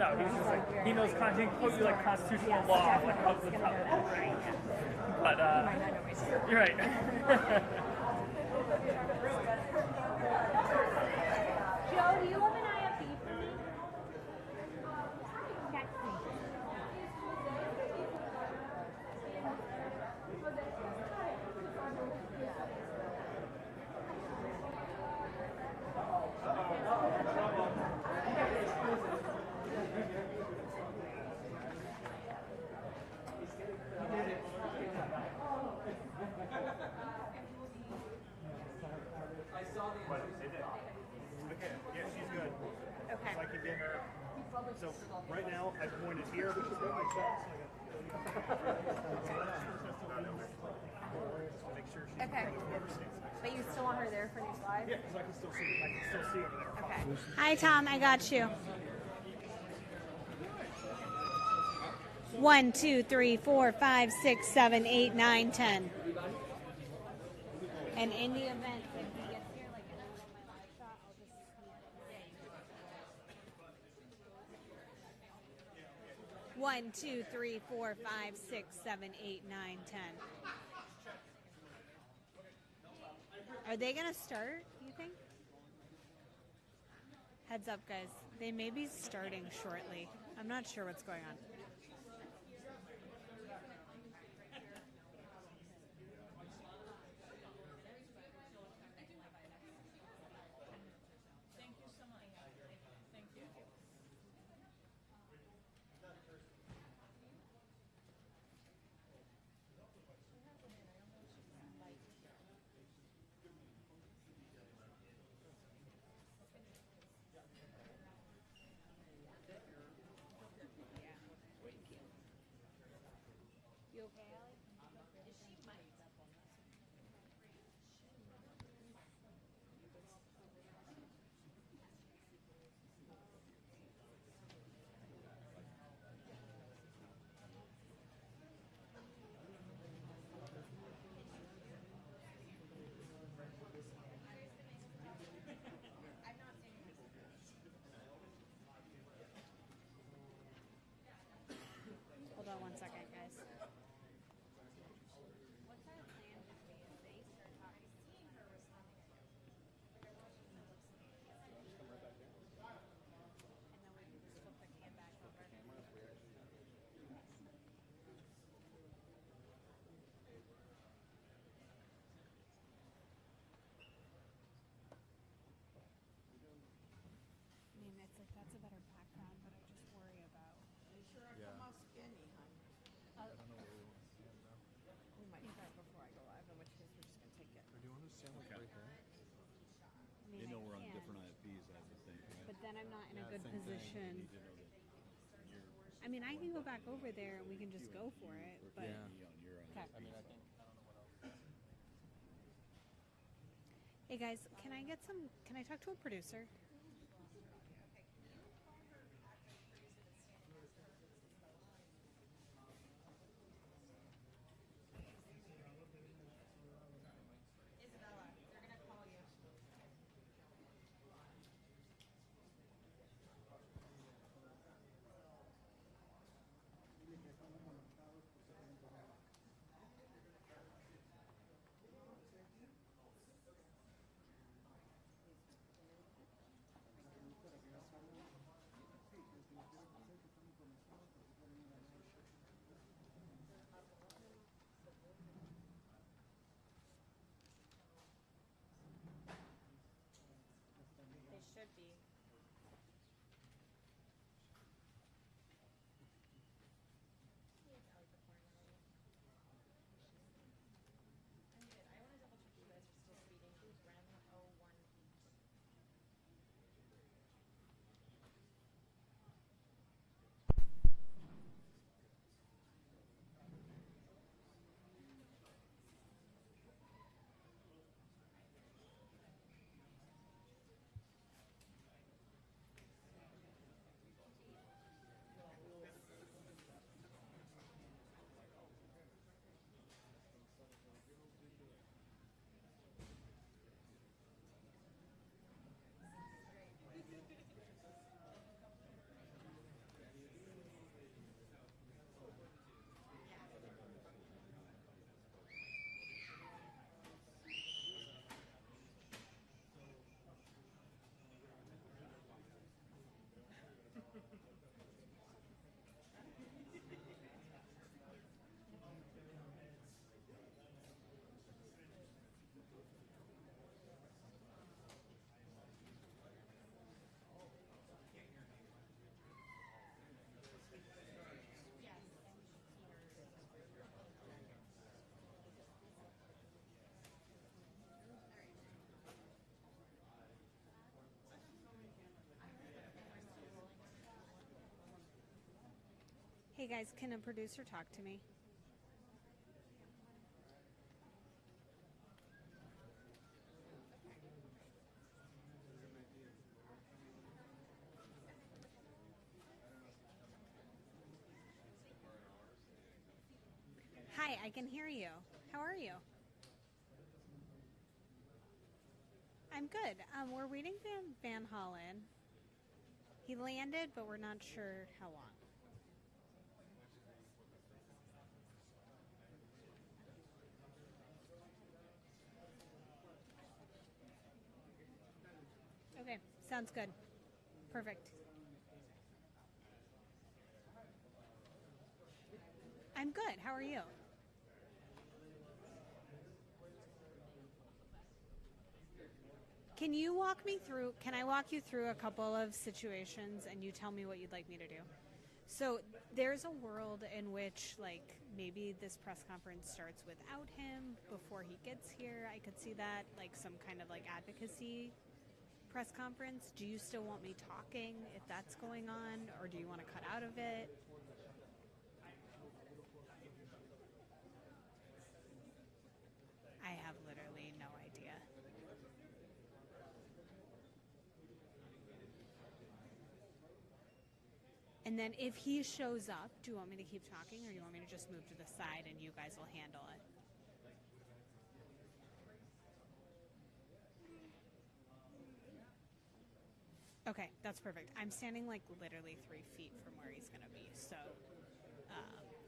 No, he's just like, he knows, he can quote you like constitutional law, like up the top. But, you're right. Joe, do you have an IFB for me? Text me. Okay, yeah, she's good. Okay. So I can get her. So right now I pointed here, which is my chest. Make sure she's Okay. whoever stays next. But you still want her there for your slide? Yeah, because I can still see. I can still see over there. Okay. Hi, Tom. I got you. 1, 2, 3, 4, 5, 6, 7, 8, 9, 10. And in the event that he gets here, like, and I want my live shot, I'll just sneak. 1, 2, 3, 4, 5, 6, 7, 8, 9, 10. Are they going to start, you think? Heads up, guys. They may be starting shortly. I'm not sure what's going on. You okay, Allie? She might. Hold on one second, guys. What's our plan to be a base or talk? Seeing her responding. And then we can just flip the cam back over. I mean, it's like that's a better background, but I just worry about. We might start before I go live, in which case we're just going to take it. Or do you want to stand like right there? I mean, They know I we're on can, different IFBs, I would think, right? but then I'm not in a good same thing. They position. need to know that you're I mean, I can go back over there and we can just go for it, but me on your okay. IFB. Hey guys, can I talk to a producer? Isabella, they're going to call you. Hey guys, can a producer talk to me? Hi, I can hear you. How are you? I'm good. We're waiting for Van Hollen. He landed, but we're not sure how long. Okay, sounds good. Perfect. I'm good. How are you? Can I walk you through a couple of situations and you tell me what you'd like me to do? So there's a world in which, like, maybe this press conference starts without him before he gets here. I could see that, like, some kind of, like, advocacy press conference. Do you still want me talking if that's going on, or do you want to cut out of it? I have literally no idea. And then if he shows up, do you want me to keep talking, or do you want me to just move to the side and you guys will handle it? Okay, that's perfect. I'm standing like literally 3 feet from where he's going to be, so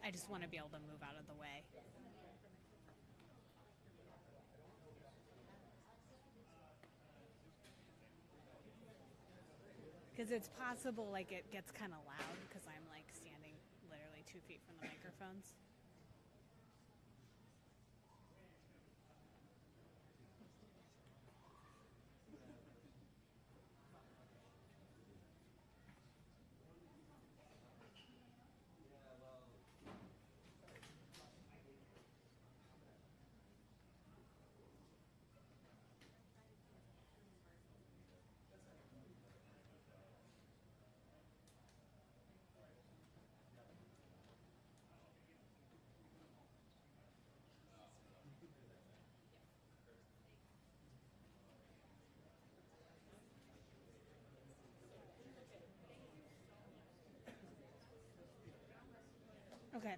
I just want to be able to move out of the way. Because it's possible, like, it gets kind of loud because I'm, like, standing literally 2 feet from the microphones. Okay.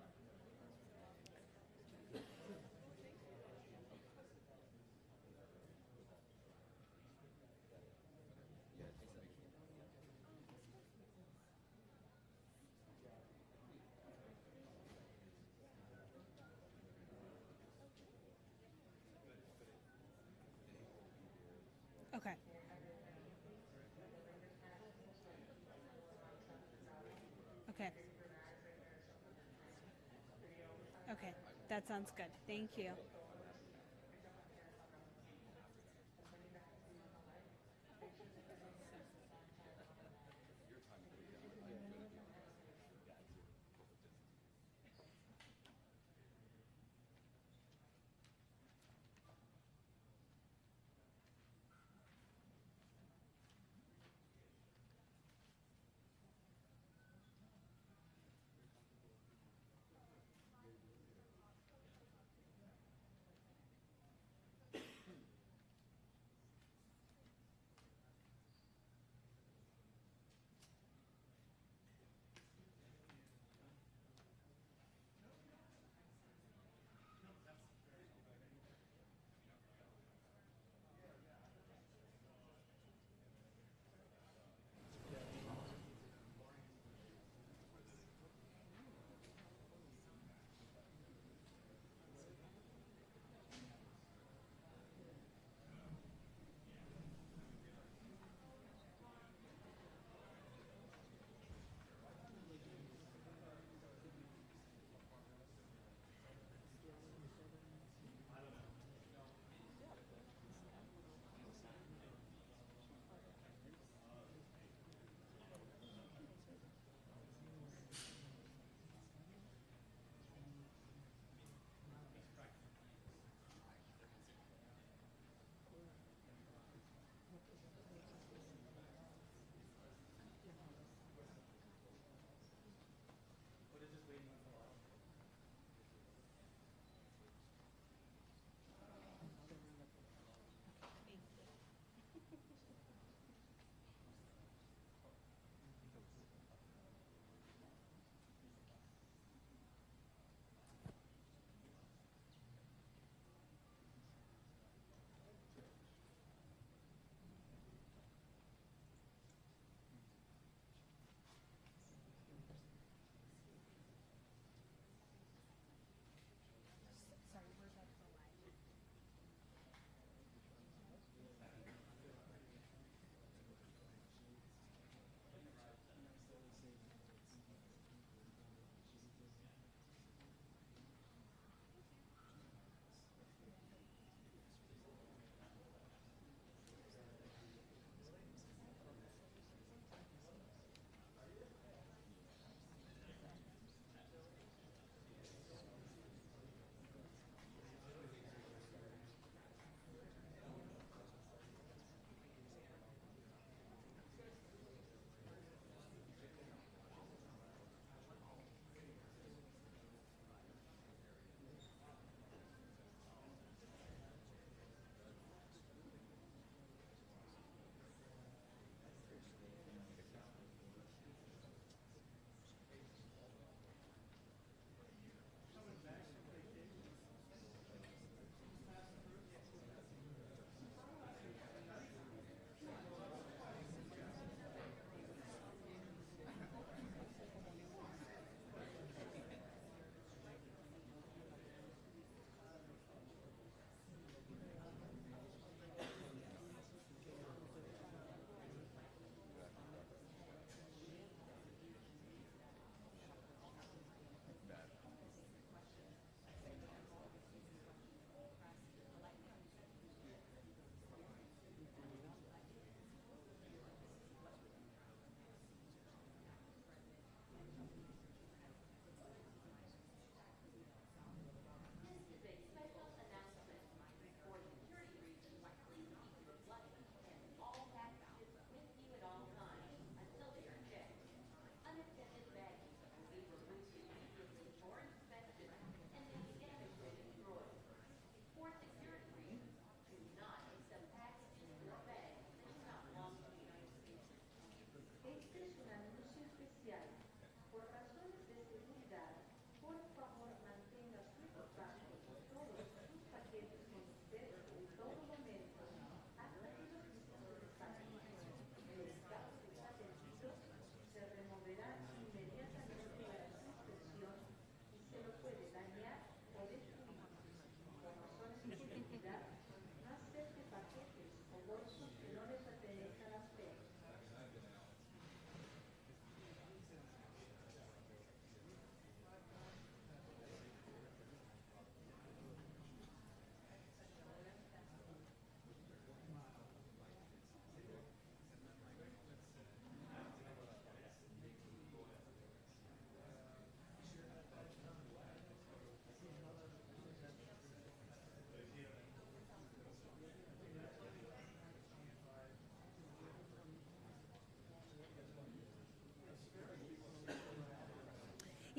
Okay. Okay. Okay. That sounds good. Thank you.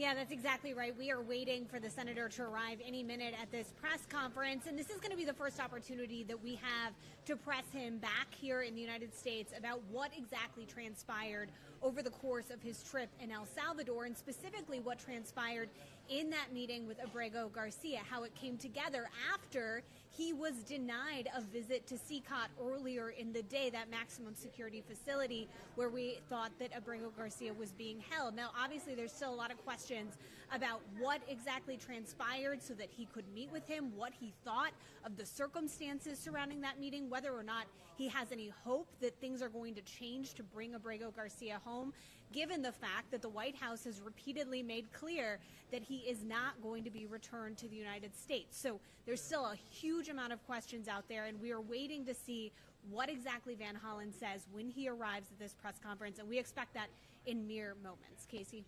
Yeah, that's exactly right. We are waiting for the senator to arrive any minute at this press conference, and this is going to be the first opportunity that we have to press him back here in the United States about what exactly transpired over the course of his trip in El Salvador, and specifically what transpired in that meeting with Abrego Garcia, how it came together after he was denied a visit to CCOT earlier in the day, that maximum security facility where we thought that Abrego Garcia was being held. Now, obviously, there's still a lot of questions about what exactly transpired so that he could meet with him, what he thought of the circumstances surrounding that meeting, whether or not he has any hope that things are going to change to bring Abrego Garcia home, given the fact that the White House has repeatedly made clear that he is not going to be returned to the United States. So there's still a huge amount of questions out there, and we are waiting to see what exactly Van Hollen says when he arrives at this press conference, and we expect that in mere moments. Casey?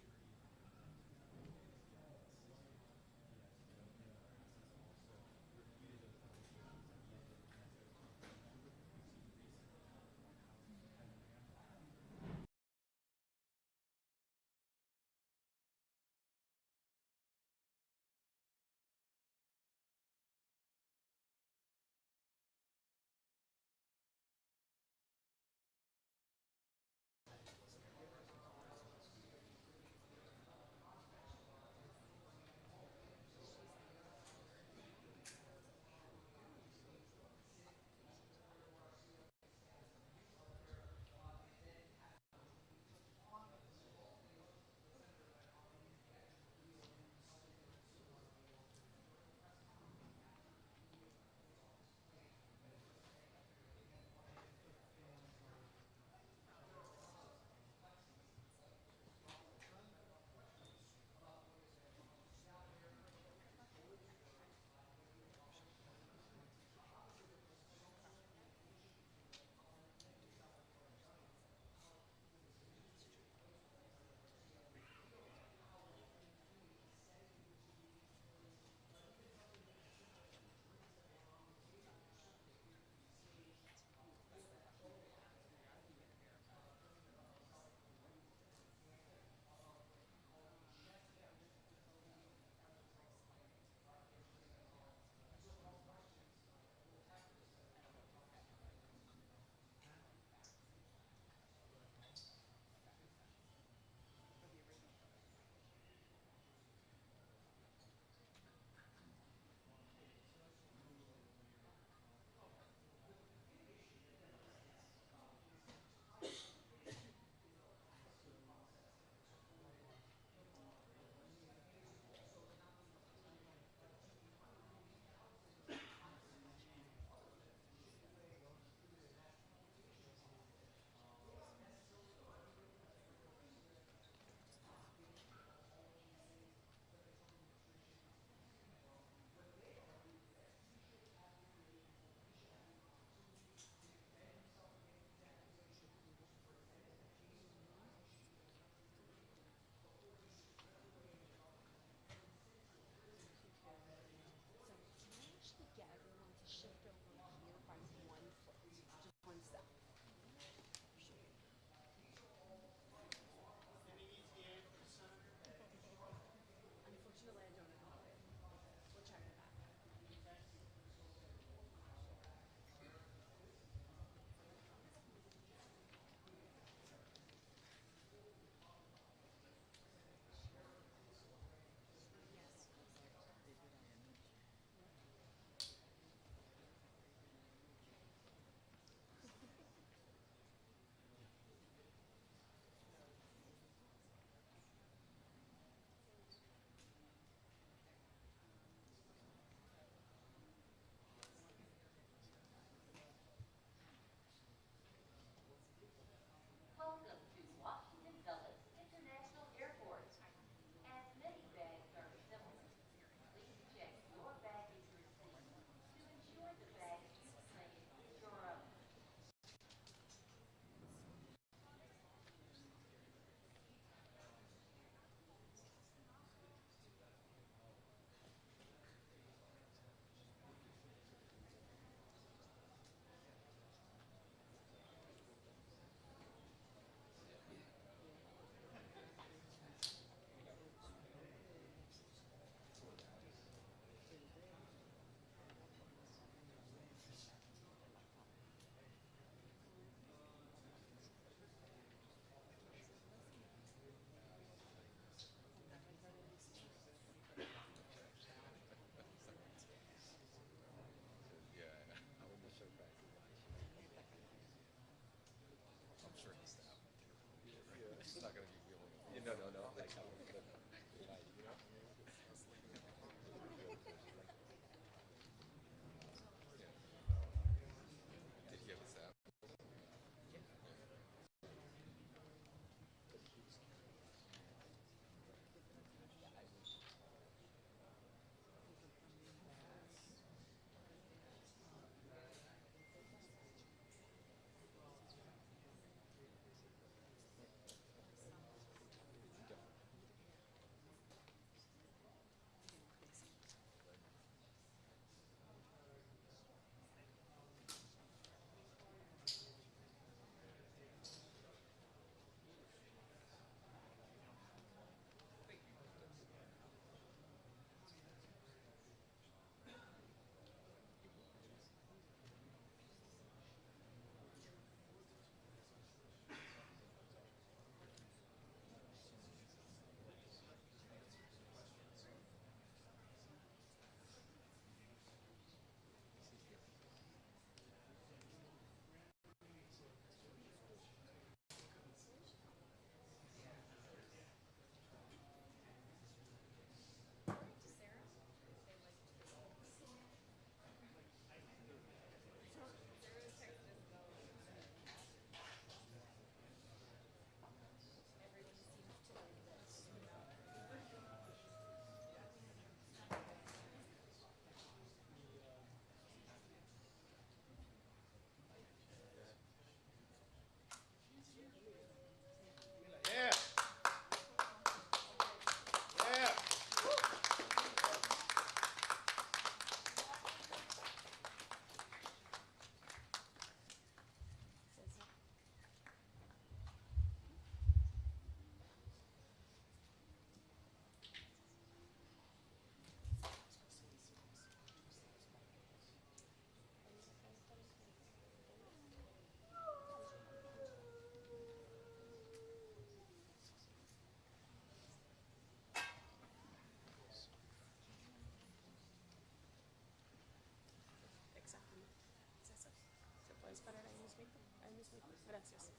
Gracias.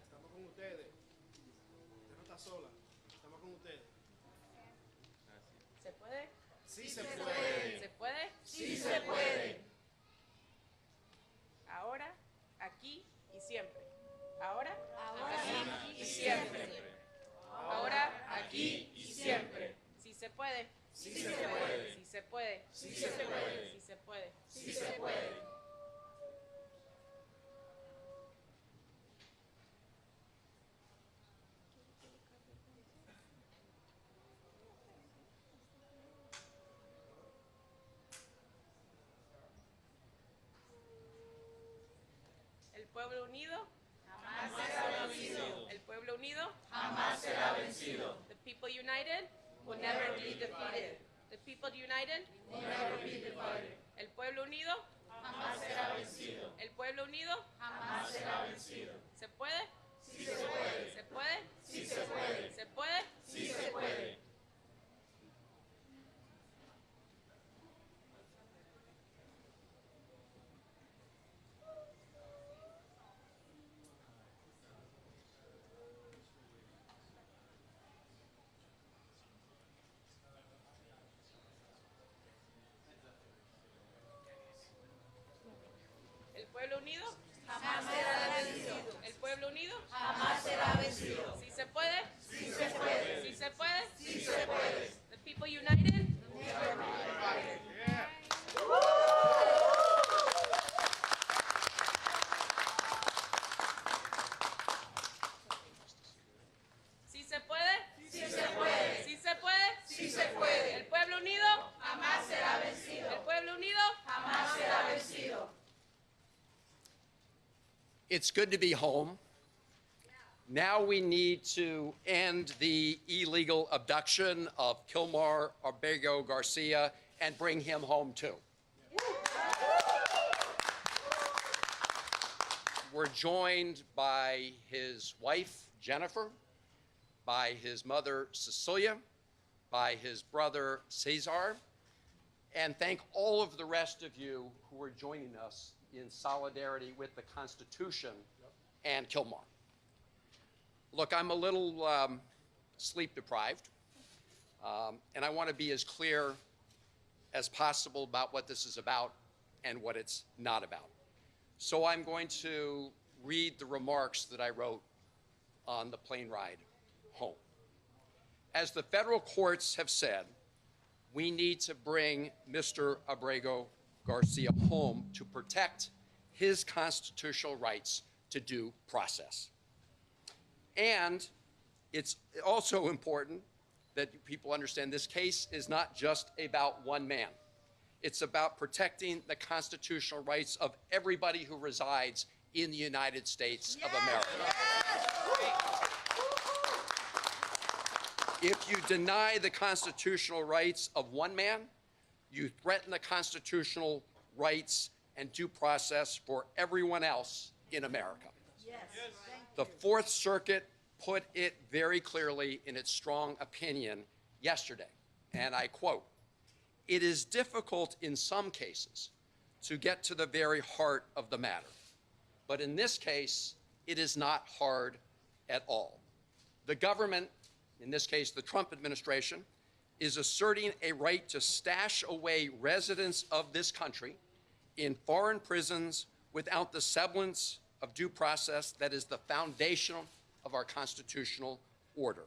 Estamos con ustedes. Usted no está sola. Estamos con ustedes. ¿Se puede? Sí se puede. ¿Se puede? Sí se puede. Ahora, aquí y siempre. Ahora, Aquí y siempre. Ahora, aquí y siempre. Sí se puede. Sí se puede. Sí se puede. Sí se puede. Sí se puede. Sí se puede. El pueblo unido jamás será vencido. El pueblo unido Jamás será vencido. The people united will never be defeated. The people united Will never be divided. El pueblo unido Jamás será vencido. El pueblo unido Jamás será vencido. ¿Se puede? Sí se puede. ¿Se puede? Sí se puede. ¿Se puede? Sí se puede. El pueblo unido Jamás será vencido. El pueblo unido Jamás será vencido. ¿Sí se puede? Sí se puede. ¿Sí se puede? Sí se puede. The people united ¿Sí se puede? Sí se puede. ¿Sí se puede? Sí se puede. El pueblo unido Jamás será vencido. El pueblo unido Jamás será vencido. It's good to be home. Now we need to end the illegal abduction of Kilmar Abrego Garcia and bring him home too. We're joined by his wife, Jennifer, by his mother, Cecilia, by his brother, Cesar, and thank all of the rest of you who are joining us in solidarity with the Constitution and Kilmar. Look, I'm a little sleep deprived, and I want to be as clear as possible about what this is about and what it's not about. So I'm going to read the remarks that I wrote on the plane ride home. As the federal courts have said, we need to bring Mr. Abrego Garcia home to protect his constitutional rights to due process. And it's also important that people understand this case is not just about one man. It's about protecting the constitutional rights of everybody who resides in the United States of America. If you deny the constitutional rights of one man, you threaten the constitutional rights and due process for everyone else in America. The Fourth Circuit put it very clearly in its strong opinion yesterday, and I quote, "It is difficult in some cases to get to the very heart of the matter, but in this case, it is not hard at all. The government, in this case the Trump administration, is asserting a right to stash away residents of this country in foreign prisons without the semblance of due process that is the foundation of our constitutional order.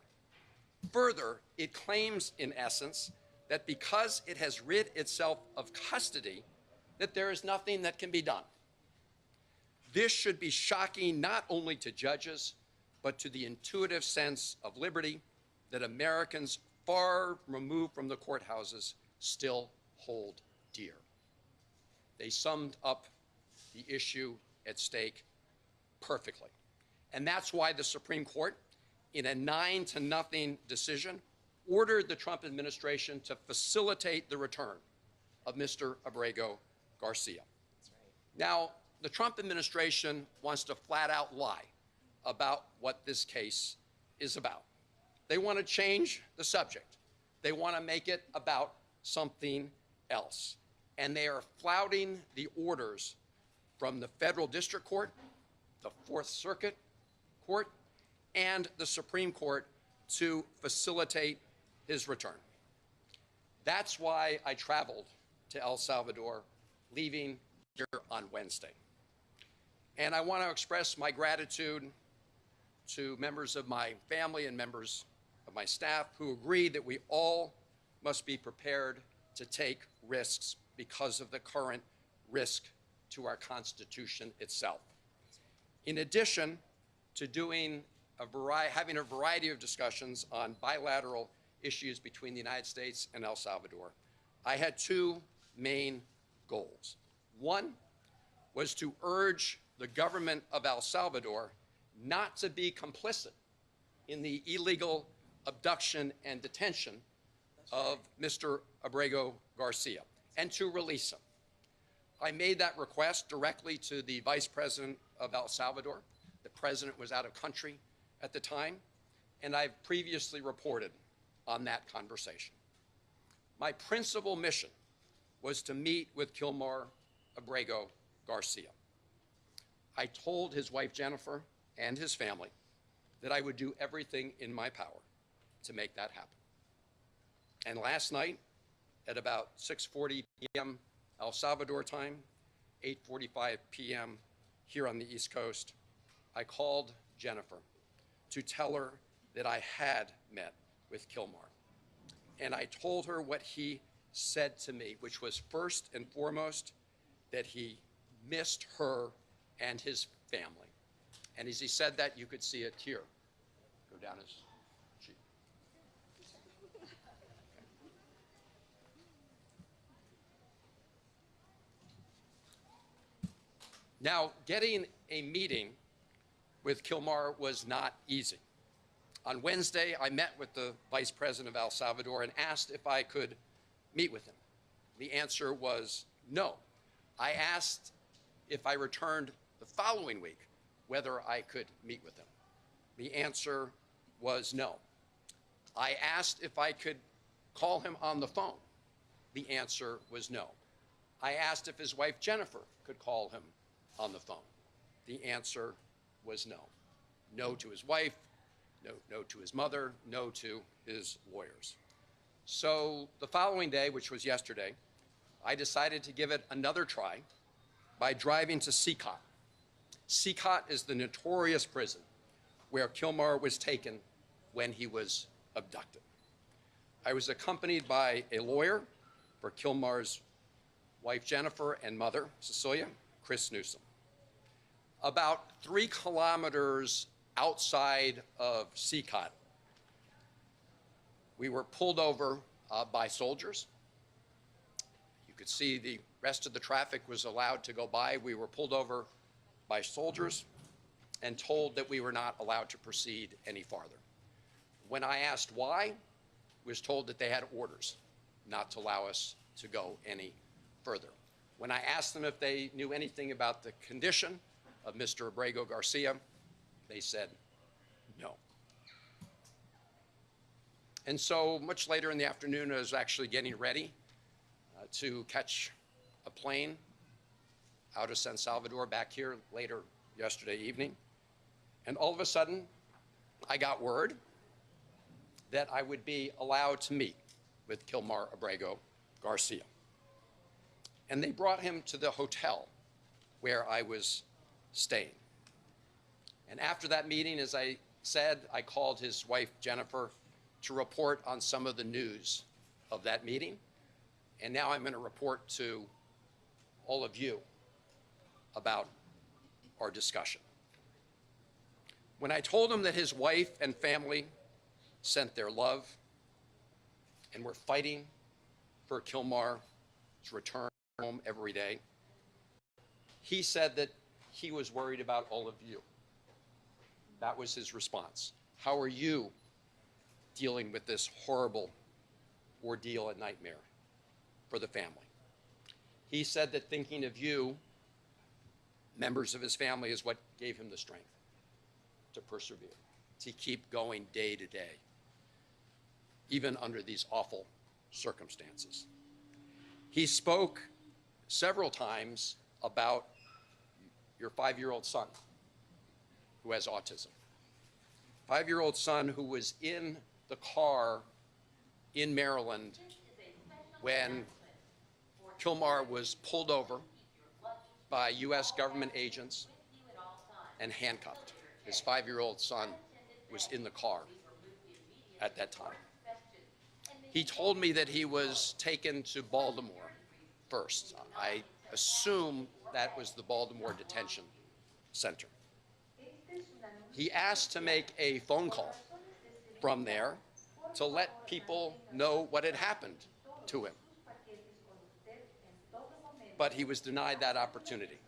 Further, it claims, in essence, that because it has rid itself of custody, that there is nothing that can be done. This should be shocking not only to judges, but to the intuitive sense of liberty that Americans far removed from the courthouses still hold dear." They summed up the issue at stake perfectly. And that's why the Supreme Court, in a 9-0 decision, ordered the Trump administration to facilitate the return of Mr. Abrego Garcia. Now, the Trump administration wants to flat out lie about what this case is about. They want to change the subject. They want to make it about something else. And they are flouting the orders from the Federal District Court, the Fourth Circuit Court, and the Supreme Court to facilitate his return. That's why I traveled to El Salvador, leaving here on Wednesday. And I want to express my gratitude to members of my family and members of my staff who agreed that we all must be prepared to take risks because of the current risk to our Constitution itself. In addition to having a variety of discussions on bilateral issues between the United States and El Salvador, I had two main goals. One was to urge the government of El Salvador not to be complicit in the illegal abduction and detention of Mr. Abrego Garcia and to release him. I made that request directly to the Vice President of El Salvador. The president was out of country at the time, and I've previously reported on that conversation. My principal mission was to meet with Kilmar Abrego Garcia. I told his wife Jennifer and his family that I would do everything in my power to make that happen. And last night, at about 6:40 p.m. El Salvador time, 8:45 p.m. here on the East Coast, I called Jennifer to tell her that I had met with Kilmar. And I told her what he said to me, which was first and foremost that he missed her and his family. And as he said that, you could see a tear go down his cheek. Now, getting a meeting with Kilmar was not easy. On Wednesday, I met with the Vice President of El Salvador and asked if I could meet with him. The answer was no. I asked if I returned the following week whether I could meet with him. The answer was no. I asked if I could call him on the phone. The answer was no. I asked if his wife Jennifer could call him on the phone. The answer was no. No to his wife, no to his mother, no to his lawyers. So the following day, which was yesterday, I decided to give it another try by driving to Sikot. Sikot is the notorious prison where Kilmar was taken when he was abducted. I was accompanied by a lawyer for Kilmar's wife Jennifer and mother Cecilia, Chris Newsom. About 3 kilometers outside of Sikot, we were pulled over by soldiers. You could see the rest of the traffic was allowed to go by. We were pulled over by soldiers and told that we were not allowed to proceed any farther. When I asked why, I was told that they had orders not to allow us to go any further. When I asked them if they knew anything about the condition of Mr. Abrego Garcia, they said no. And so much later in the afternoon, I was actually getting ready to catch a plane out of San Salvador back here later yesterday evening. And all of a sudden, I got word that I would be allowed to meet with Kilmar Abrego Garcia. And they brought him to the hotel where I was staying. And after that meeting, as I said, I called his wife, Jennifer, to report on some of the news of that meeting. And now I'm going to report to all of you about our discussion. When I told him that his wife and family sent their love and were fighting for Kilmar's return home every day, he said that he was worried about all of you. That was his response. How are you dealing with this horrible ordeal and nightmare for the family? He said that thinking of you, members of his family, is what gave him the strength to persevere, to keep going day to day, even under these awful circumstances. He spoke several times about your 5-year-old son who has autism. 5-year-old son who was in the car in Maryland when Kilmar was pulled over by U.S. government agents and handcuffed. His 5-year-old son was in the car at that time. He told me that he was taken to Baltimore first. I assume that was the Baltimore Detention Center. He asked to make a phone call from there to let people know what had happened to him. But he was denied that opportunity.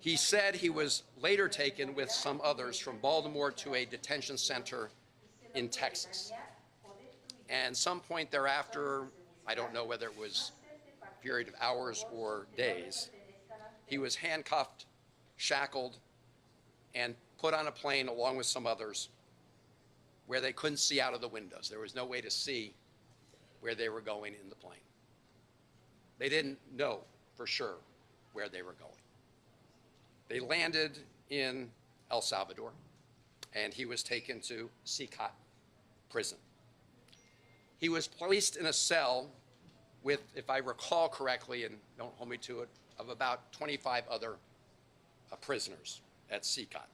He said he was later taken with some others from Baltimore to a detention center in Texas. And some point thereafter, I don't know whether it was a period of hours or days, he was handcuffed, shackled, and put on a plane along with some others where they couldn't see out of the windows. There was no way to see where they were going in the plane. They didn't know for sure where they were going. They landed in El Salvador, and he was taken to Sikot prison. He was placed in a cell with, if I recall correctly, and don't hold me to it, of about 25 other prisoners at Sikot.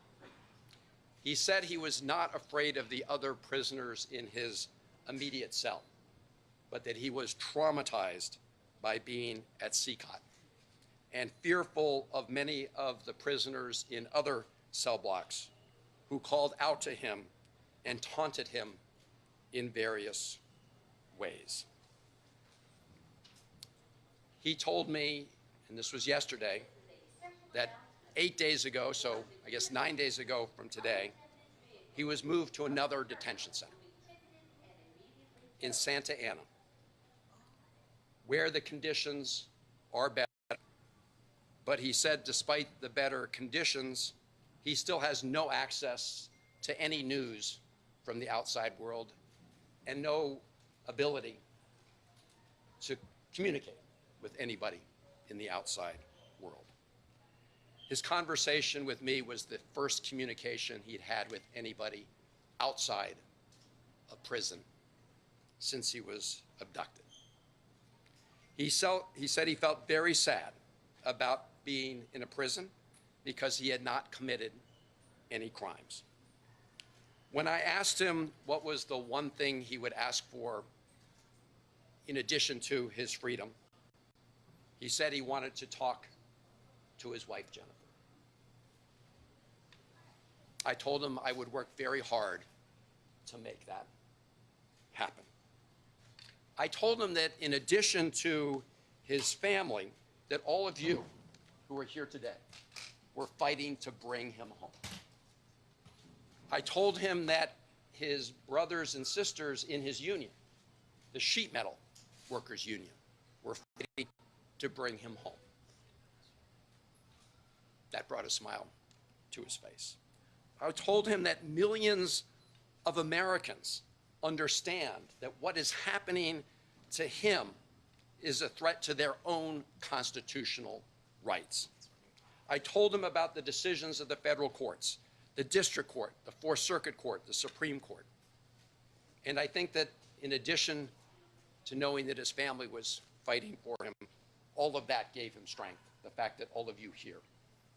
He said he was not afraid of the other prisoners in his immediate cell, but that he was traumatized by being at Sikot and fearful of many of the prisoners in other cell blocks who called out to him and taunted him in various ways. He told me, and this was yesterday, that 8 days ago, so I guess 9 days ago from today, he was moved to another detention center in Santa Ana, where the conditions are better. But he said despite the better conditions, he still has no access to any news from the outside world and no ability to communicate with anybody in the outside world. His conversation with me was the first communication he'd had with anybody outside of prison since he was abducted. He said he felt very sad about being in a prison because he had not committed any crimes. When I asked him what was the one thing he would ask for in addition to his freedom, he said he wanted to talk to his wife, Jennifer. I told him I would work very hard to make that happen. I told him that in addition to his family, that all of you who are here today were fighting to bring him home. I told him that his brothers and sisters in his union, the sheet metal workers union, were fighting to bring him home. That brought a smile to his face. I told him that millions of Americans understand that what is happening to him is a threat to their own constitutional rights. I told him about the decisions of the federal courts, the district court, the Fourth Circuit Court, the Supreme Court. And I think that in addition to knowing that his family was fighting for him, all of that gave him strength, the fact that all of you here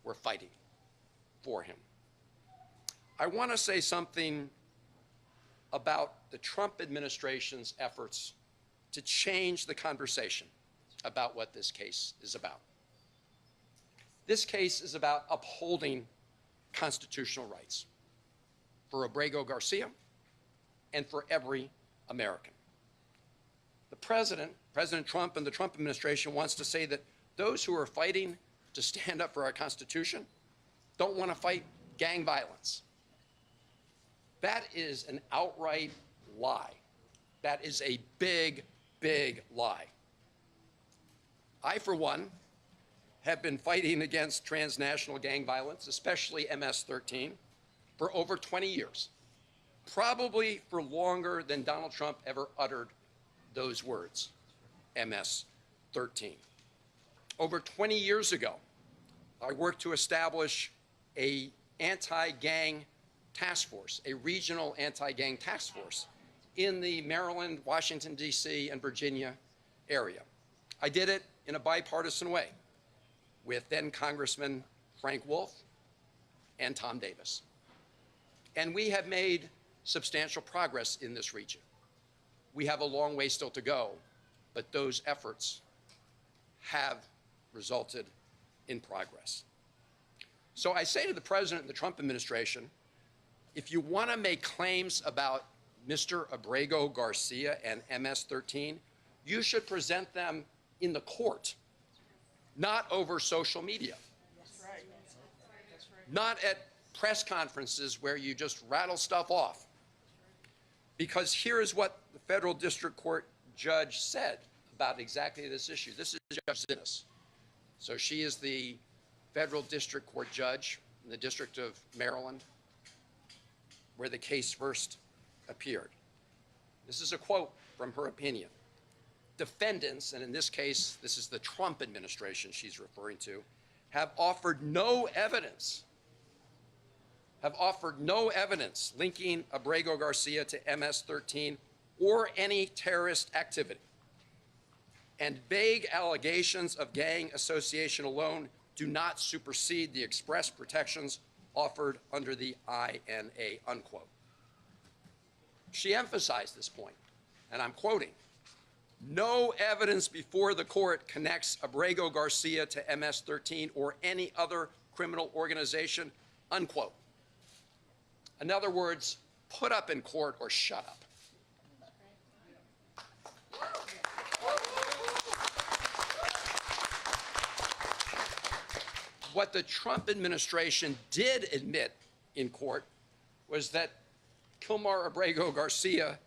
were fighting for him. I want to say something about the Trump administration's efforts to change the conversation about what this case is about. This case is about upholding constitutional rights for Abrego Garcia and for every American. The President Trump and the Trump administration wants to say that those who are fighting to stand up for our Constitution don't want to fight gang violence. That is an outright lie. That is a big, big lie. I, for one, have been fighting against transnational gang violence, especially MS-13, for over 20 years, probably for longer than Donald Trump ever uttered those words, MS-13. Over 20 years ago, I worked to establish an anti-gang task force, a regional anti-gang task force in the Maryland, Washington, D.C., and Virginia area. I did it in a bipartisan way with then Congressman Frank Wolf and Tom Davis. And we have made substantial progress in this region. We have a long way still to go, but those efforts have resulted in progress. So I say to the President and the Trump administration, if you want to make claims about Mr. Abrego Garcia and MS-13, you should present them in the court, not over social media. That's right. That's right. Not at press conferences where you just rattle stuff off. Because here is what the federal district court judge said about exactly this issue. This is Judge Zinnes. So she is the federal district court judge in the District of Maryland, where the case first appeared. This is a quote from her opinion. Defendants, and in this case, this is the Trump administration she's referring to, have offered no evidence linking Abrego Garcia to MS-13 or any terrorist activity. And vague allegations of gang association alone do not supersede the express protections offered under the INA, unquote. She emphasized this point, and I'm quoting, "No evidence before the court connects Abrego Garcia to MS-13 or any other criminal organization," unquote. In other words, put up in court or shut up. What the Trump administration did admit in court was that Kilmar Abrego Garcia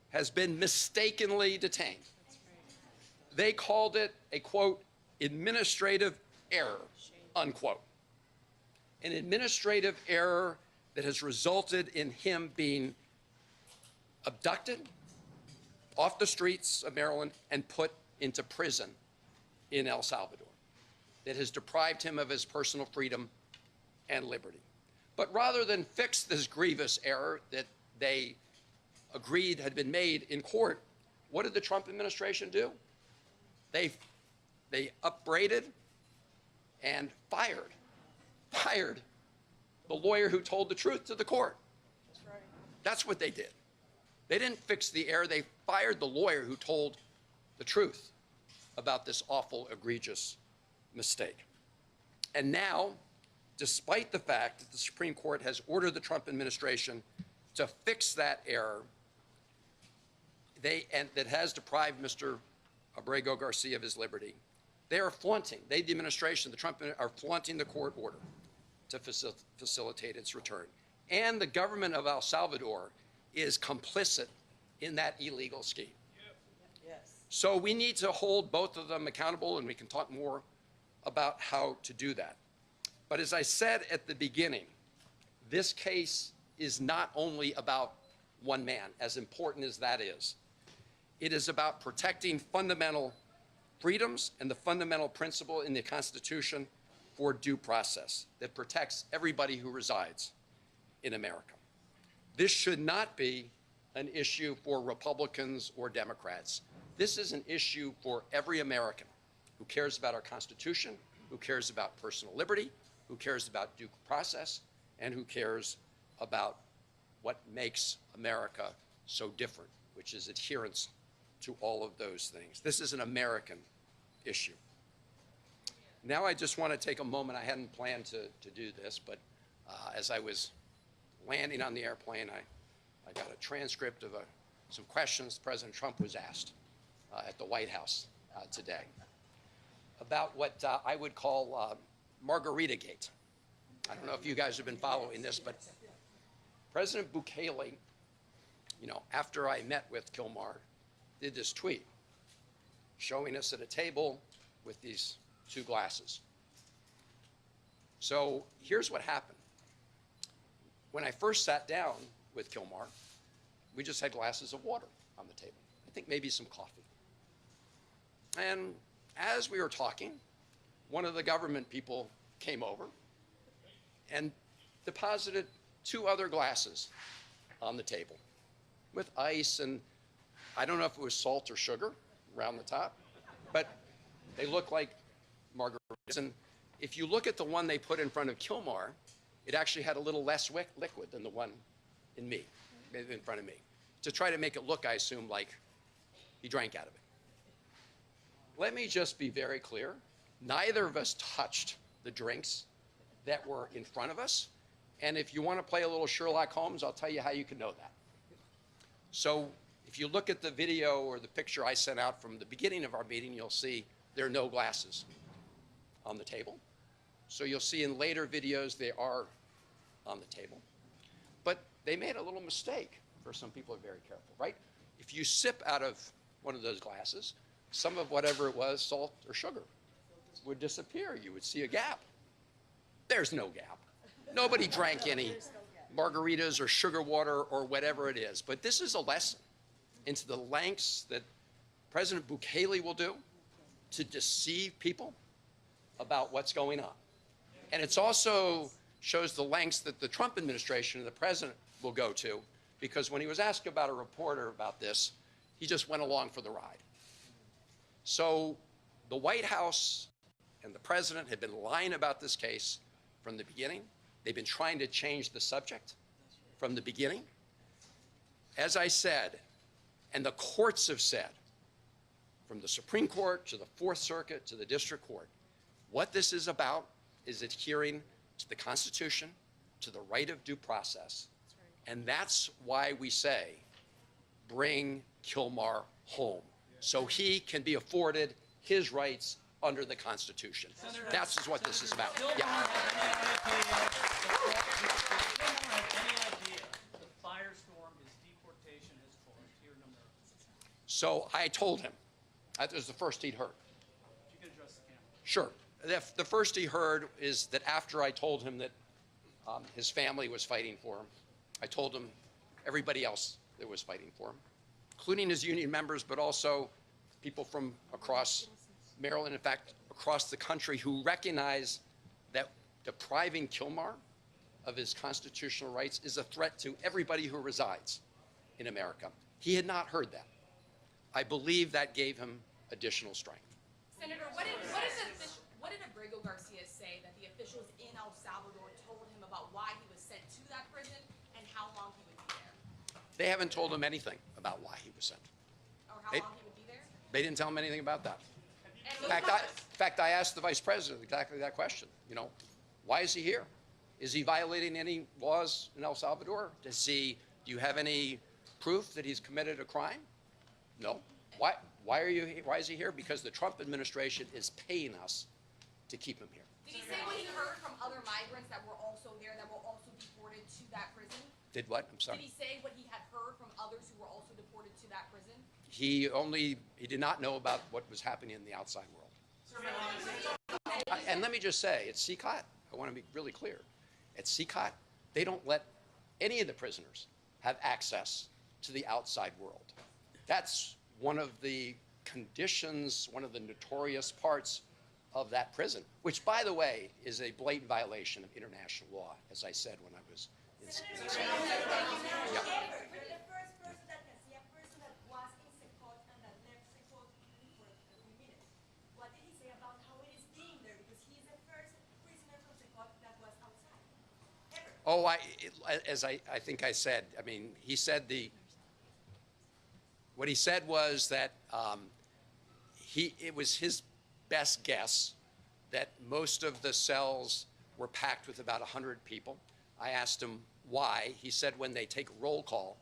has been mistakenly detained. They called it a, quote, administrative error, unquote. An administrative error that has resulted in him being abducted off the streets of Maryland and put into prison in El Salvador, that has deprived him of his personal freedom and liberty. But rather than fix this grievous error that they agreed had been made in court, what did the Trump administration do? They upbraided and fired the lawyer who told the truth to the court. That's right. That's what they did. They didn't fix the error. They fired the lawyer who told the truth about this awful, egregious mistake. And now, despite the fact that the Supreme Court has ordered the Trump administration to fix that error, and that has deprived Mr. Abrego Garcia of his liberty, they are flaunting, the administration, the Trump are flaunting the court order to facilitate its return. And the government of El Salvador is complicit in that illegal scheme. Yes. So we need to hold both of them accountable, and we can talk more about how to do that. But as I said at the beginning, this case is not only about one man, as important as that is. It is about protecting fundamental freedoms and the fundamental principle in the Constitution for due process that protects everybody who resides in America. This should not be an issue for Republicans or Democrats. This is an issue for every American who cares about our Constitution, who cares about personal liberty, who cares about due process, and who cares about what makes America so different, which is adherence to all of those things. This is an American issue. Now I just want to take a moment. I hadn't planned to do this, but as I was landing on the airplane, I got a transcript of some questions President Trump was asked at the White House today about what I would call Margarita-gate. I don't know if you guys have been following this, but President Bukele, after I met with Kilmar, did this tweet showing us at a table with these two glasses. So here's what happened. When I first sat down with Kilmar, we just had glasses of water on the table. I think maybe some coffee. And as we were talking, one of the government people came over and deposited two other glasses on the table with ice, and I don't know if it was salt or sugar around the top, but they look like margaritas. And if you look at the one they put in front of Kilmar, it actually had a little less liquid than the one in front of me, to try to make it look, I assume, like he drank out of it. Let me just be very clear. Neither of us touched the drinks that were in front of us. And if you want to play a little Sherlock Holmes, I'll tell you how you can know that. So if you look at the video or the picture I sent out from the beginning of our meeting, you'll see there are no glasses on the table. So you'll see in later videos they are on the table. But they made a little mistake. First, some people are very careful, right? If you sip out of one of those glasses, some of whatever it was, salt or sugar, would disappear. You would see a gap. There's no gap. Nobody drank any margaritas or sugar water or whatever it is. But this is a lesson into the lengths that President Bukele will do to deceive people about what's going on. And it also shows the lengths that the Trump administration and the president will go to, because when he was asked about a reporter about this, he just went along for the ride. So the White House and the president had been lying about this case from the beginning. They've been trying to change the subject from the beginning. As I said, and the courts have said, from the Supreme Court to the Fourth Circuit to the District Court, what this is about is adhering to the Constitution, to the right of due process. And that's why we say, bring Kilmar home, so he can be afforded his rights under the Constitution. That's what this is about. Yeah. The firestorm his deportation has caused here in America? So I told him. That was the first he'd heard. You can address the camera. Sure. The first he heard is that after I told him that his family was fighting for him, I told him everybody else that was fighting for him, including his union members, but also people from across Maryland, in fact, across the country, who recognize that depriving Kilmar of his constitutional rights is a threat to everybody who resides in America. He had not heard that. I believe that gave him additional strength. Senator, what did Abrego Garcia say that the officials in El Salvador told him about why he was sent to that prison and how long he would be there? They haven't told him anything about why he was sent. Or how They- long he would be there? They didn't tell him anything about that. And In fact, I asked the vice president exactly that question. You know, why is he here? Is he violating any laws in El Salvador? Do you have any proof that he's committed a crime? No. Why is he here? Because the Trump administration is paying us to keep him here. did he say what he heard from other migrants that were also there, that were also deported to that prison? Did what? I'm Did sorry. he say what he had heard from others who were also deported to that prison? He did not know about what was happening in the outside world. And let me just say, at CCOT, I want to be really clear. At CCOT, they don't let any of the prisoners have access to the outside world. That's one of the conditions, one of the notorious parts of that prison, which, by the way, is a blatant violation of international law, as I said when I was in. Yeah. Oh, as I think I said, I mean, he said what he said was that it was his best guess that most of the cells were packed with about 100 people. I asked him why. He said when they take a roll call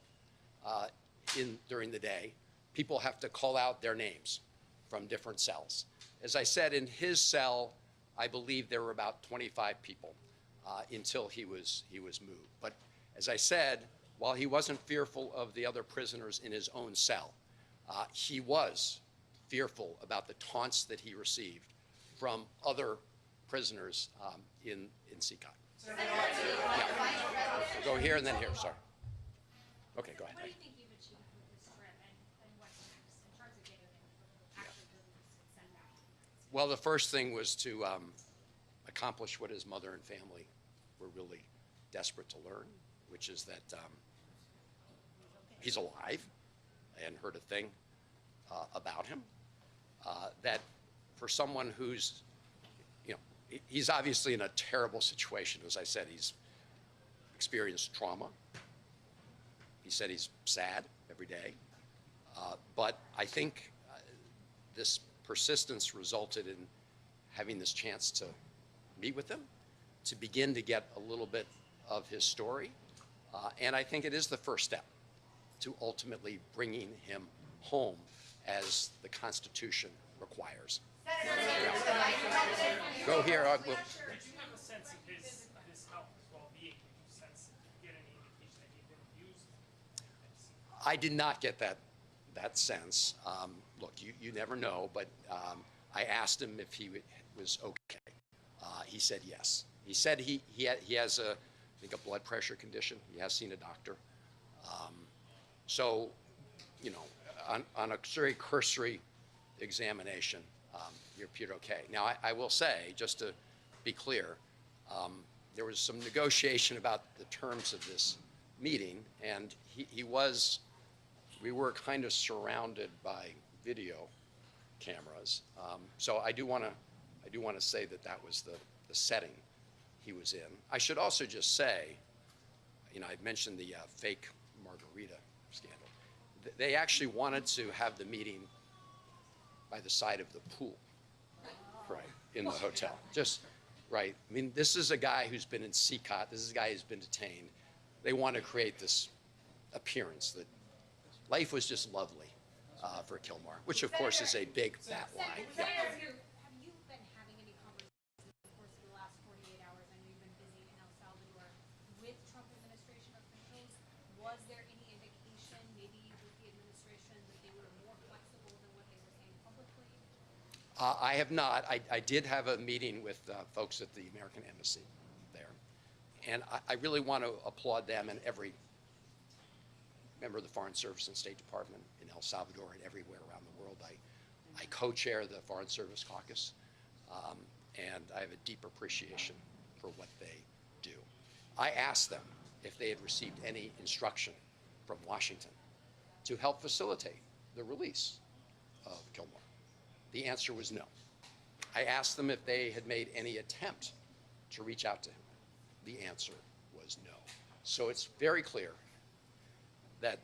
during the day, people have to call out their names from different cells. As I said, in his cell, I believe there were about 25 people until he was moved. But as I said, while he wasn't fearful of the other prisoners in his own cell, he was fearful about the taunts that he received from other prisoners in CCOT. Yeah. Go here and then here, sorry. Okay, go ahead. What do you think you've achieved with this trip and what's next in terms of getting him actually released and sent back? Well, the first thing was to accomplish what his mother and family were really desperate to learn, which is that he's alive. I hadn't heard a thing about him. That for someone who's, he's obviously in a terrible situation. As I said, he's experienced trauma. He said he's sad every day. But I think this persistence resulted in having this chance to meet with him, to begin to get a little bit of his story. And I think it is the first step to ultimately bringing him home as the Constitution requires. Go here. Did you have a sense of his health, his well-being? Did you sense, get any indication that he'd been abused? I did not get that sense. Look, you never know, but I asked him if he was okay. He said yes. He said he has I think a blood pressure condition. He has seen a doctor. So, on a very cursory examination, he appeared okay. Now, I will say, just to be clear, there was some negotiation about the terms of this meeting, and we were kind of surrounded by video cameras. So I do want to say that was the setting he was in. I should also just say, I mentioned the fake margarita scandal. They actually wanted to have the meeting by the side of the pool, right, in the hotel. Just, right. I mean, this is a guy who's been in CCOT. This is a guy who's been detained. They want to create this appearance that life was just lovely for Kilmar, which of course is a big fat lie. Yeah. Have you I have not. I did have a meeting with folks at the American Embassy there. And I really want to applaud them and every member of the Foreign Service and State Department in El Salvador and everywhere around the world. I co-chair the Foreign Service Caucus, and I have a deep appreciation for what they do. I asked them if they had received any instruction from Washington to help facilitate the release of Kilmar. The answer was no. I asked them if they had made any attempt to reach out to him. The answer was no. So it's very clear that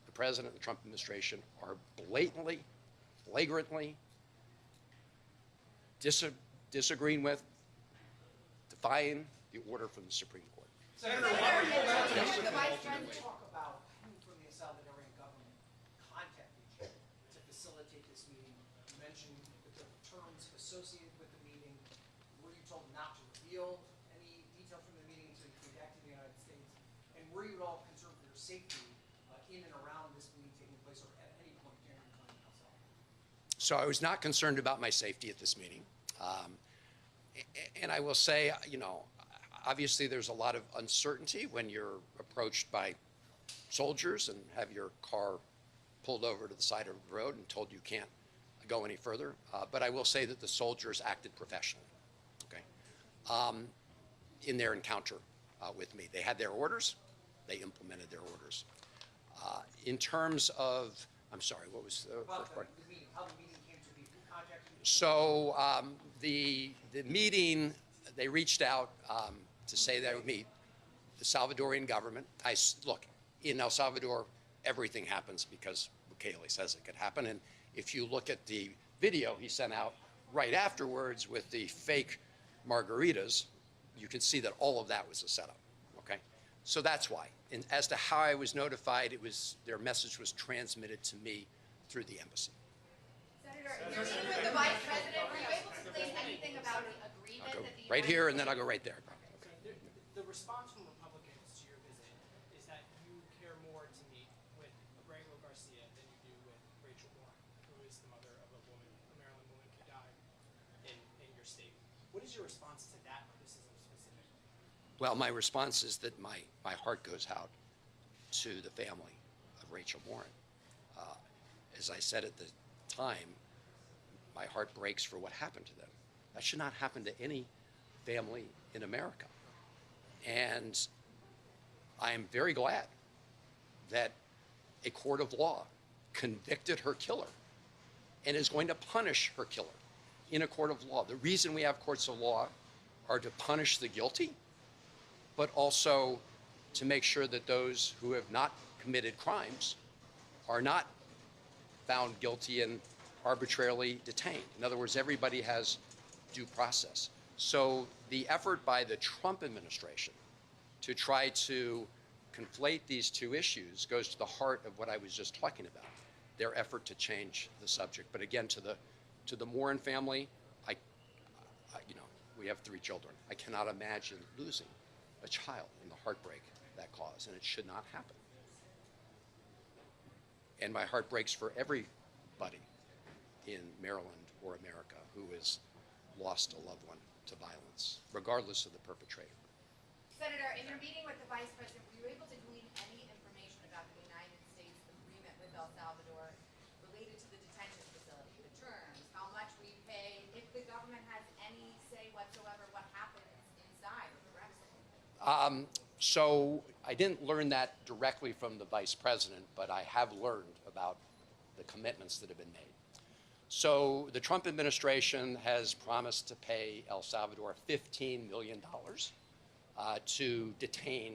the President and the Trump administration are blatantly, flagrantly disagreeing with, defying the order from the Supreme Court. Senator, why were you talk about who from the Salvadorian government contacted you to facilitate this meeting? You mentioned the terms associated with the meeting. Were you told not to reveal any detail from the meeting until you came back to the United States? And were you at all concerned for your safety in and around this meeting taking place or at any point during your time in El Salvador? So I was not concerned about my safety at this meeting. And I will say, you know, obviously there's a lot of uncertainty when you're approached by soldiers and have your car pulled over to the side of the road and told you can't go any further. But I will say that the soldiers acted professionally, okay, in their encounter with me. They had their orders. They implemented their orders. In terms of, I'm sorry, what was the first part? The meeting, how the meeting came to be, who contacted you? So the meeting, they reached out to say they would meet the Salvadorian government. Look, in El Salvador, everything happens because Bukele says it could happen. And if you look at the video he sent out right afterwards with the fake margaritas, you can see that all of that was a setup, okay? So that's why. And as to how I was notified, their message was transmitted to me through the embassy. Senator, in your meeting with the Vice President, were you able to say anything about the agreement I'll go that the right here, and then I'll go right there. The response from Republicans to your visit is that you care more to meet with Abrego Garcia than you do with Rachel Warren, who is the mother of a Maryland woman who died in your state. What is your response to that criticism specifically? Well, my response is that my heart goes out to the family of Rachel Warren. As I said at the time, my heart breaks for what happened to them. That should not happen to any family in America. And I am very glad that a court of law convicted her killer and is going to punish her killer in a court of law. The reason we have courts of law are to punish the guilty, but also to make sure that those who have not committed crimes are not found guilty and arbitrarily detained. In other words, everybody has due process. So the effort by the Trump administration to try to conflate these two issues goes to the heart of what I was just talking about, their effort to change the subject. But again, to the Warren family, you know, we have 3 children. I cannot imagine losing a child and the heartbreak that caused, and it should not happen. And my heart breaks for everybody in Maryland or America who has lost a loved one to violence, regardless of the perpetrator. Senator, in your meeting with the Vice President, were you able to glean any information about the United States agreement with El Salvador related to the detention facility, the terms, how much we pay, if the government has any say whatsoever what happens inside with the arresting? So I didn't learn that directly from the Vice President, but I have learned about the commitments that have been made. So the Trump administration has promised to pay El Salvador $15 million to detain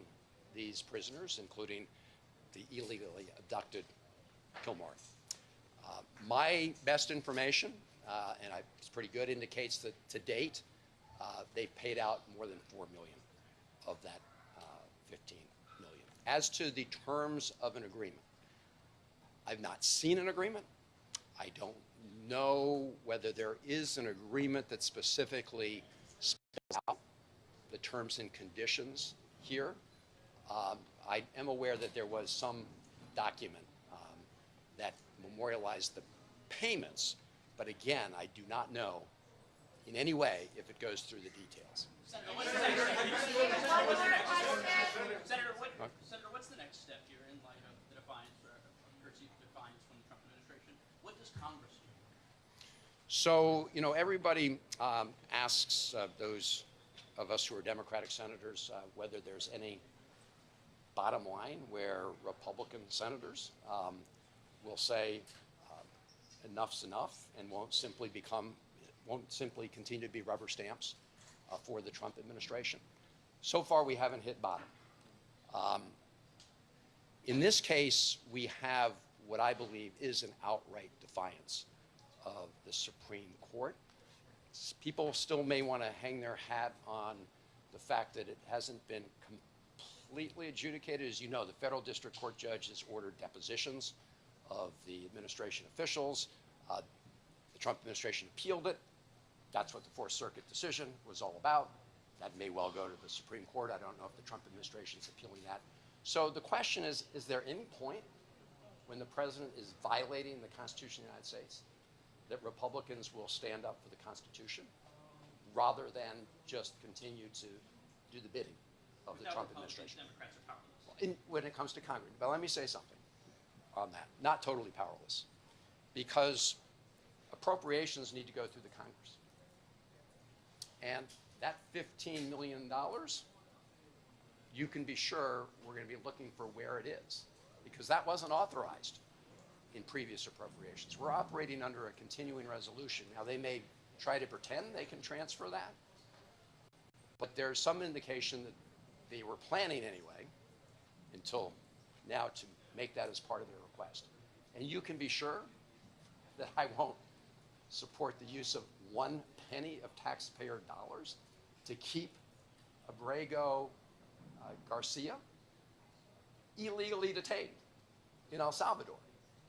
these prisoners, including the illegally abducted Kilmar. My best information, and it's pretty good, indicates that to date, they've paid out more than $4 million of that $15 million. As to the terms of an agreement, I've not seen an agreement. I don't know whether there is an agreement that specifically spells out the terms and conditions here. I am aware that there was some document that memorialized the payments, but But again, I do not know in any way if it goes through the details. Senator, what's the next step here in light of the defiance, or perceived defiance from the Trump administration? What does Congress do? So, you know, everybody asks those of us who are Democratic senators whether there's any bottom line where Republican senators will say enough's enough and won't simply continue to be rubber stamps for the Trump administration. So far, we haven't hit bottom. In this case, we have what I believe is an outright defiance of the Supreme Court. People still may want to hang their hat on the fact that it hasn't been completely adjudicated. As you know, the federal district court judge has ordered depositions of the administration officials. The Trump administration appealed it. That's what the Fourth Circuit decision was all about. That may well go to the Supreme Court. I don't know if the Trump administration is appealing that. So the question is there any point when the president is violating the Constitution of the United States that Republicans will stand up for the Constitution rather than just continue to do the bidding of the Trump administration? Democrats are powerless. When it comes to Congress. But let me say something on that. Not totally powerless, because appropriations need to go through the Congress. And that $15 million, you can be sure we're going to be looking for where it is, because that wasn't authorized in previous appropriations. We're operating under a continuing resolution. Now, they may try to pretend they can transfer that, but there's some indication that they were planning anyway, until now, to make that as part of their request. And you can be sure that I won't support the use of 1 penny of taxpayer dollars to keep Abrego Garcia illegally detained in El Salvador.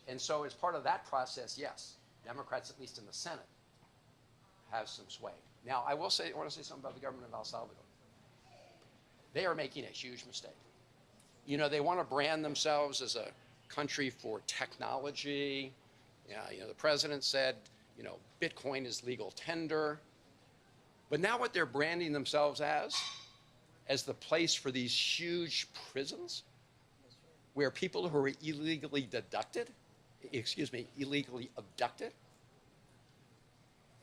And so as part of that process, yes, Democrats, at least in the Senate, have some sway. Now, I want to say something about the government of El Salvador. They are making a huge mistake. You know, they want to brand themselves as a country for technology. Yeah, you know, the president said, you know, Bitcoin is legal tender. But now what they're branding themselves as the place for these huge prisons where people who are illegally abducted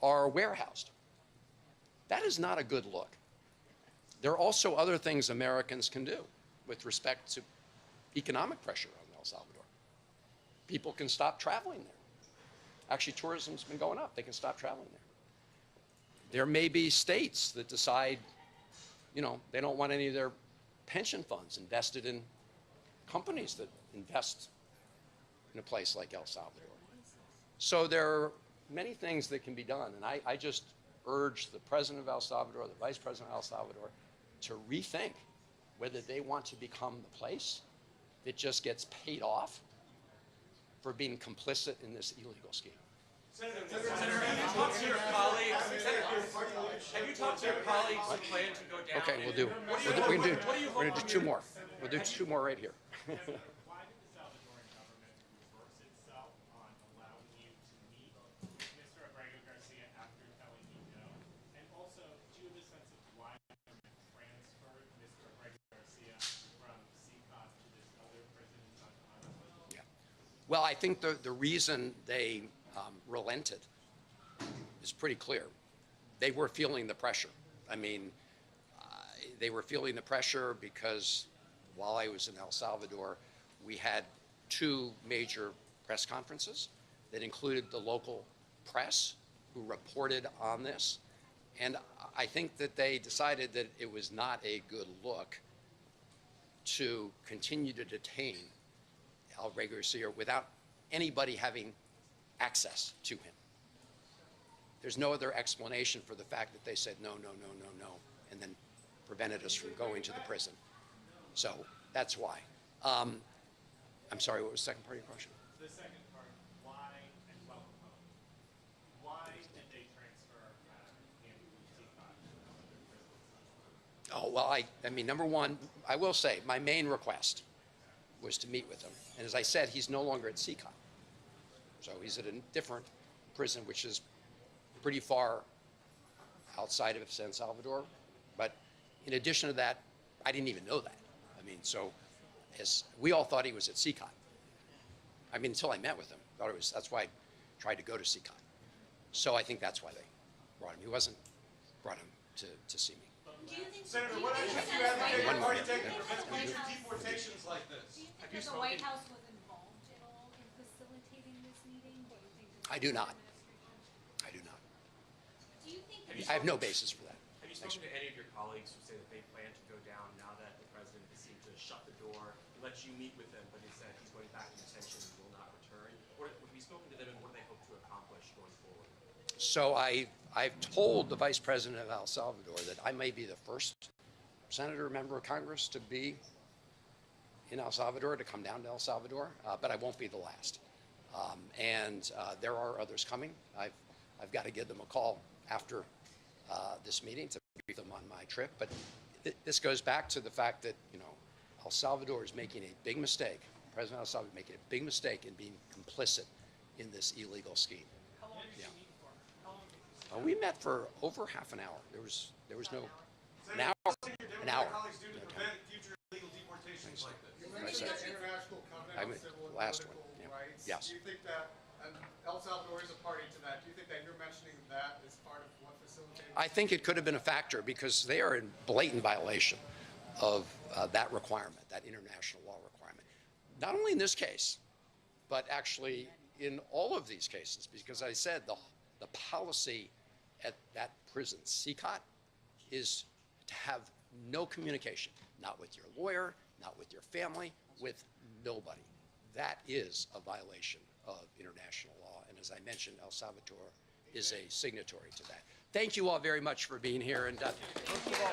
are warehoused. That is not a good look. There are also other things Americans can do with respect to economic pressure on El Salvador. People can stop traveling there. Actually, tourism's been going up. They can stop traveling there. There may be states that decide, you know, they don't want any of their pension funds invested in companies that invest in a place like El Salvador. So there are many things that can be done. And I just urge the president of El Salvador, the vice president of El Salvador, to rethink whether they want to become the place that just gets paid off for being complicit in this illegal scheme. Senator, have you talked to your colleagues? Have you talked to your colleagues who plan to go down? Okay, we're gonna do two more. We'll do two more right here. Why did the Salvadoran government reverse itself on allowing you to meet Mr. Abrego Garcia after telling you no? And also, do you have a sense of why the government transferred Mr. Abrego Garcia from CCOT to this other prison in Santa Ana? Yeah. Well, I think the reason they relented is pretty clear. They were feeling the pressure. I mean, they were feeling the pressure because while I was in El Salvador, we had 2 major press conferences that included the local press who reported on this. And I think that they decided that it was not a good look to continue to detain Abrego Garcia without anybody having access to him. There's no other explanation for the fact that they said no, and then prevented us from going to the prison. So that's why. I'm sorry, what was the second part of your question? The second part, why, and welcome home, why did they transfer him from CCOT to another prison? Oh, well, I mean, number one, I will say my main request was to meet with him. And as I said, he's no longer at CCOT. So he's at a different prison, which is pretty far outside of San Salvador. But in addition to that, I didn't even know that. I mean, so as we all thought he was at CCOT. I mean, until I met with him, thought it was. That's why I tried to go to CCOT. So I think that's why they brought him. He wasn't brought him to see me. Senator, what actions do you advocate your party take to prevent future deportations like this? Do you think that the White House was involved at all in facilitating this meeting? Do you think that I do not. administration- I do not. Do you think I have no basis for that. Have you spoken to any of your colleagues who say that they plan to go down now that the president has seemed to shut the door? He lets you meet with them, but he said he's going back to detention and will not return. Or have you spoken to them, and what do they hope to accomplish going forward? So I've told the vice president of El Salvador that I may be the first senator or member of Congress to be in El Salvador, to come down to El Salvador, but I won't be the last. There are others coming. I've got to give them a call after this meeting to brief them on my trip. But this goes back to the fact that, you know, El Salvador is making a big mistake. President El Salvador is making a big mistake in being complicit in this illegal scheme. How long did you meet for? How long did you We met for over half an hour. There was no an hour. An hour. Colleagues do to prevent future illegal deportations like this. You mentioned the International Covenant on Civil and last Political one, yeah. Rights. Yes. Do you think that, and El Salvador is a party to that, do you think that you're mentioning that is part of what facilitated? I think it could have been a factor because they are in blatant violation of that requirement, that international law requirement. Not only in this case, but actually in all of these cases, because I said the policy at that prison, CCOT, is to have no communication, not with your lawyer, not with your family, with nobody. That is a violation of international law. And as I mentioned, El Salvador is a signatory to that. Thank you all very much for being here. And thank you all.